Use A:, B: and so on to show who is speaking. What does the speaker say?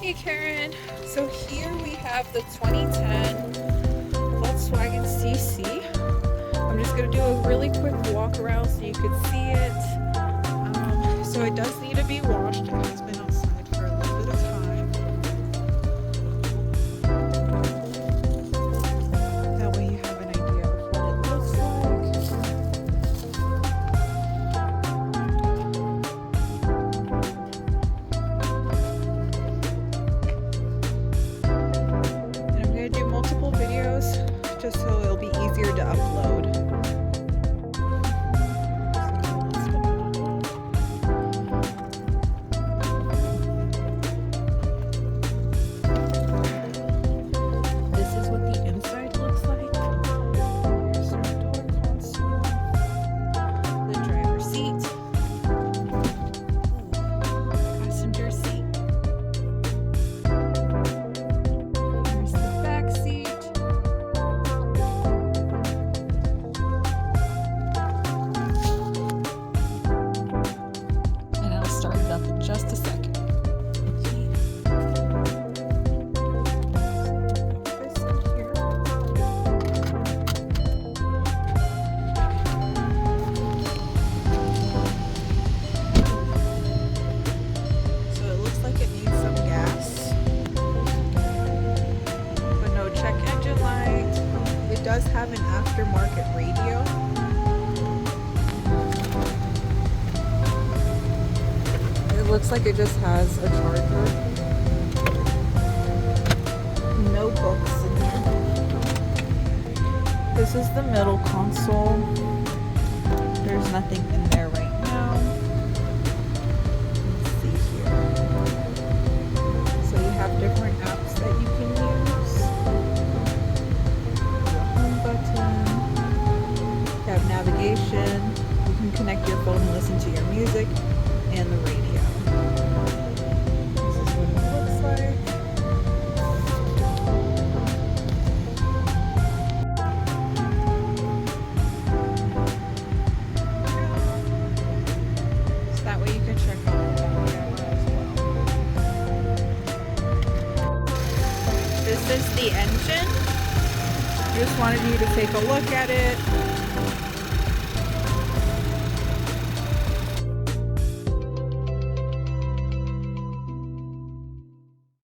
A: Hey Karen, so here we have the 2010 Volkswagen Cc. I'm just going to do a really quick walk around so you can see it. So it does need to be washed. It has been outside for a little bit of time. That way you have an idea of what it looks like. And I'm going to do multiple videos just so it'll be easier to upload. Just a second. This in here. So it looks like it needs some gas, but no check engine light. It does have an aftermarket radio. It looks like it just has a charger. No books in here. This is the middle console. There's nothing in there right now. Let's see here. So you have different apps that you can use. The home button. You have navigation. You can connect your phone and listen to your music and the radio. This is what it looks like. So that way you can check out the camera as well. This is the engine. I just wanted you to take a look at it.